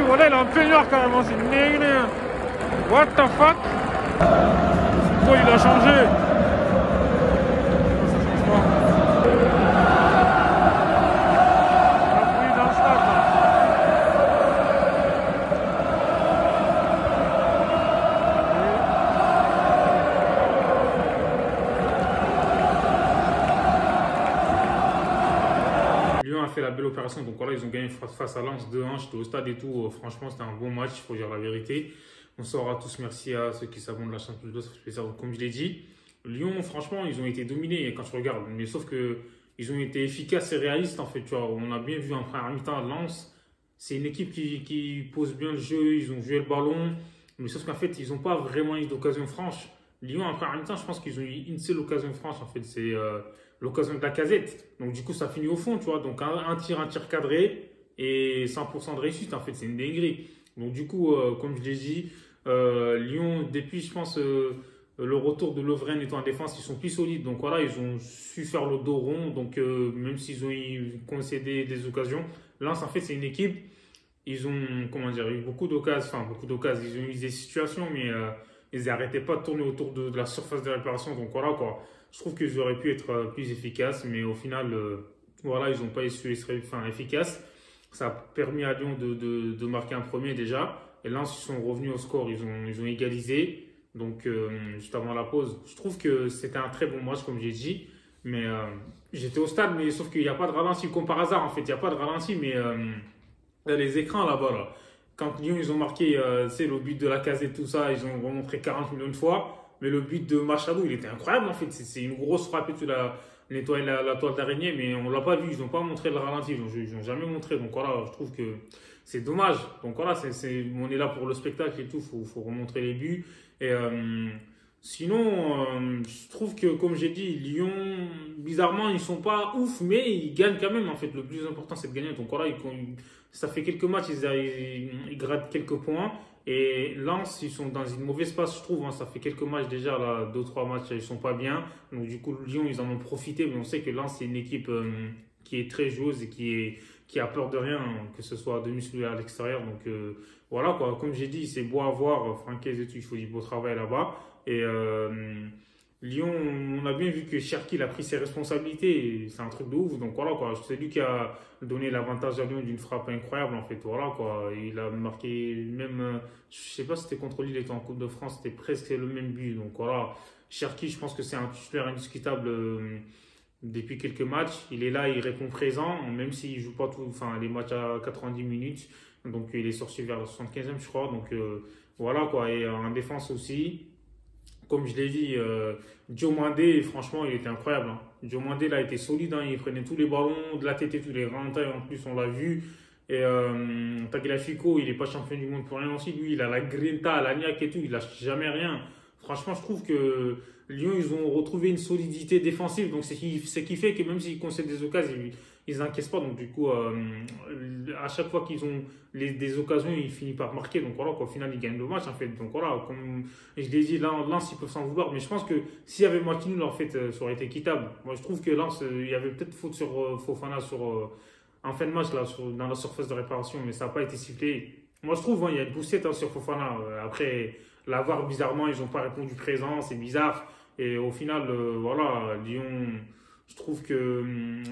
voilà, il est en peignoir carrément, c'est une dinguerie. What the fuck? Pourquoi il a changé? Ça change pas. Un bruit dans le stade, là. Lyon a fait la belle opération, donc voilà, ils ont gagné face à Lens 2-1. J'étais au stade et tout. Franchement, c'était un bon match, il faut dire la vérité. On sort à tous, merci à ceux qui s'abonnent de la Champions League, ça fait plaisir. Comme je l'ai dit, Lyon, franchement, ils ont été dominés quand je regarde. Mais sauf que ils ont été efficaces et réalistes, en fait. Tu vois, on a bien vu en première mi-temps Lens. C'est une équipe qui pose bien le jeu, ils ont joué le ballon. Mais sauf qu'en fait, ils n'ont pas vraiment eu d'occasion franche. Lyon, en première mi-temps, je pense qu'ils ont eu une seule occasion franche, en fait. C'est l'occasion de la casette. Donc, du coup, ça finit au fond, tu vois. Donc, un tir cadré et 100% de réussite, en fait. C'est une dinguerie. Donc, du coup, comme je l'ai dit, Lyon, depuis, je pense, le retour de Lovren étant en défense, ils sont plus solides. Donc, voilà, ils ont su faire le dos rond. Donc, même s'ils ont concédé des occasions, Lens, en fait, c'est une équipe. Ils ont, comment dire, eu beaucoup d'occasions. Enfin, beaucoup d'occasions. Ils ont eu des situations, mais ils n'arrêtaient pas de tourner autour de la surface de réparation. Donc, voilà, quoi. Je trouve qu'ils auraient pu être plus efficaces, mais au final, voilà, ils n'ont pas su être efficaces. Ça a permis à Lyon de marquer un premier déjà. Et là, ils sont revenus au score, ils ont égalisé. Donc, juste avant la pause, je trouve que c'était un très bon match, comme j'ai dit. Mais j'étais au stade, mais sauf qu'il n'y a pas de ralenti, comme par hasard, en fait. Il n'y a pas de ralenti, mais il y a les écrans là-bas. Là. Quand Lyon, ils ont marqué le but de la casette, tout ça, ils ont remontré 40 millions de fois. Mais le but de Machado, il était incroyable, en fait. C'est une grosse frappe, tu l'as nettoyé la toile d'araignée, mais on ne l'a pas vu. Ils n'ont pas montré le ralenti, ils n'ont jamais montré. Donc voilà, je trouve que c'est dommage. Donc voilà, on est là pour le spectacle et tout, faut remontrer les buts. Et sinon, je trouve que, comme j'ai dit, Lyon, bizarrement, ils sont pas ouf, mais ils gagnent quand même. En fait, le plus important, c'est de gagner. Donc voilà, ça fait quelques matchs, ils grattent quelques points. Et Lens, ils sont dans une mauvaise passe, je trouve. Hein. Ça fait quelques matchs déjà, là, 2-3 matchs, ils sont pas bien. Donc du coup, Lyon, ils en ont profité. Mais on sait que Lens, c'est une équipe qui est très joueuse et qui a peur de rien, hein, que ce soit à domicile ou à l'extérieur. Donc voilà, quoi. Comme j'ai dit, c'est beau à voir. Francaise et tout, il faut du beau travail là-bas. Et Lyon, on a bien vu que Cherki a pris ses responsabilités. C'est un truc de ouf. Donc voilà, quoi. C'est lui qui a donné l'avantage à Lyon d'une frappe incroyable, en fait. Voilà, quoi. Il a marqué même, je sais pas si c'était contre Lille, il était en Coupe de France, c'était presque le même but. Donc voilà. Cherki, je pense que c'est un titulaire indiscutable depuis quelques matchs. Il est là, il répond présent, même s'il joue pas les matchs à 90 minutes. Donc il est sorti vers la 75e, je crois. Donc voilà, quoi. Et en défense aussi. Comme je l'ai dit, Diomandé, franchement, il était incroyable. Hein. Diomandé, il a été solide. Hein. Il prenait tous les ballons de la tête et tous les rentailles. En plus, on l'a vu. Et Tagliafico, il n'est pas champion du monde pour rien aussi. Lui, il a la grinta, la niaque et tout. Il lâche jamais rien. Franchement, je trouve que Lyon, ils ont retrouvé une solidité défensive. Donc, c'est ce qui fait que même s'ils concèdent des occasions, ils n'encaissent pas. Donc, du coup, à chaque fois qu'ils ont des occasions, ils finissent par marquer. Donc, voilà, qu'au final, ils gagnent le match, en fait. Donc, voilà, comme je l'ai dit, Lens, ils peuvent s'en vouloir. Mais je pense que s'il y avait match nul, en fait, ça aurait été équitable. Moi, je trouve que Lens, il y avait peut-être faute sur Fofana en fin de match, là, dans la surface de réparation. Mais ça n'a pas été sifflé. Moi, je trouve, hein, il y a une poussette sur Fofana. Après, la VAR, bizarrement, ils n'ont pas répondu présent. C'est bizarre. Et au final, voilà, Lyon, je trouve que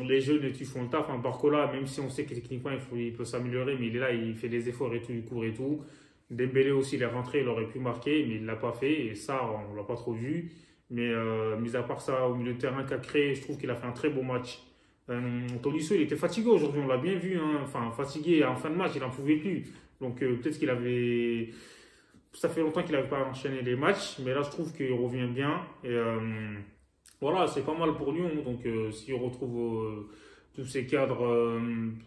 les jeunes, ils font le taf. Hein. Barcola, même si on sait que techniquement, il peut s'améliorer, mais il est là, il fait des efforts et tout, il court et tout. Dembélé aussi, il est rentré, il aurait pu marquer, mais il ne l'a pas fait. Et ça, on ne l'a pas trop vu. Mais mis à part ça, au milieu de terrain qu'a créé, je trouve qu'il a fait un très beau match. Tolisso, il était fatigué aujourd'hui, on l'a bien vu. Hein. Enfin, fatigué en fin de match, il n'en pouvait plus. Donc peut-être qu'il avait... Ça fait longtemps qu'il n'avait pas enchaîné les matchs, mais là, je trouve qu'il revient bien. Et voilà, c'est pas mal pour Lyon. Donc, s'il retrouve tous ses cadres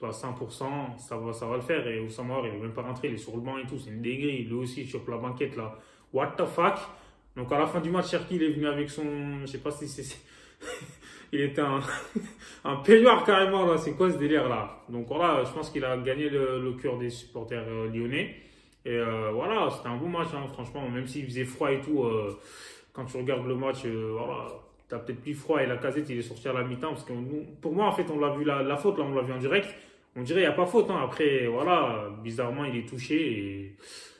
à 100%, ça va le faire. Et Oussama, il n'est même pas rentré, il est sur le banc et tout. C'est une dinguerie. Lui aussi, il chope la banquette là. What the fuck? Donc, à la fin du match, Cherki, il est venu avec son. Je sais pas si c'est. Il était un peignoir carrément là. C'est quoi ce délire là? Donc, voilà, je pense qu'il a gagné le cœur des supporters lyonnais. Et voilà, c'était un bon match, hein, franchement, même s'il faisait froid et tout, quand tu regardes le match, voilà, t'as peut-être plus froid et la casette, il est sorti à la mi-temps, parce que pour moi, en fait, on l'a vu la faute, là, on l'a vu en direct, On dirait qu'il n'y a pas faute. Hein. Après, voilà, bizarrement, il est touché et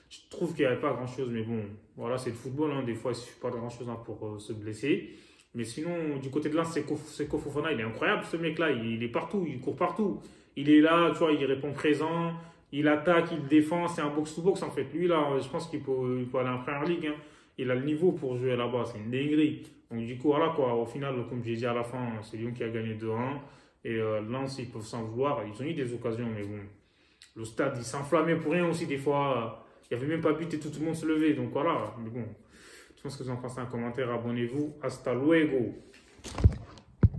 je trouve qu'il n'y avait pas grand-chose. Mais bon, voilà, c'est le football. Hein. Des fois, il ne suffit pas de grand-chose hein, pour se blesser. Mais sinon, du côté de Lens, Seko Fofana, il est incroyable ce mec-là. Il est partout, il court partout. Il est là, tu vois, il répond présent. Il attaque, il défend. C'est un box-to-box en fait. Lui, là, je pense qu'il peut aller en Première Ligue. Hein. Il a le niveau pour jouer là-bas. C'est une dinguerie. Donc, du coup, voilà quoi. Au final, comme j'ai dit à la fin, c'est Lyon qui a gagné 2-1. Et Lens, ils peuvent s'en vouloir. Ils ont eu des occasions, mais bon. Le stade, il s'enflammait pour rien aussi, des fois. Il n'y avait même pas but et tout le monde se levait. Donc voilà. Mais bon, je pense que vous en pensez un commentaire. Abonnez-vous. Hasta luego.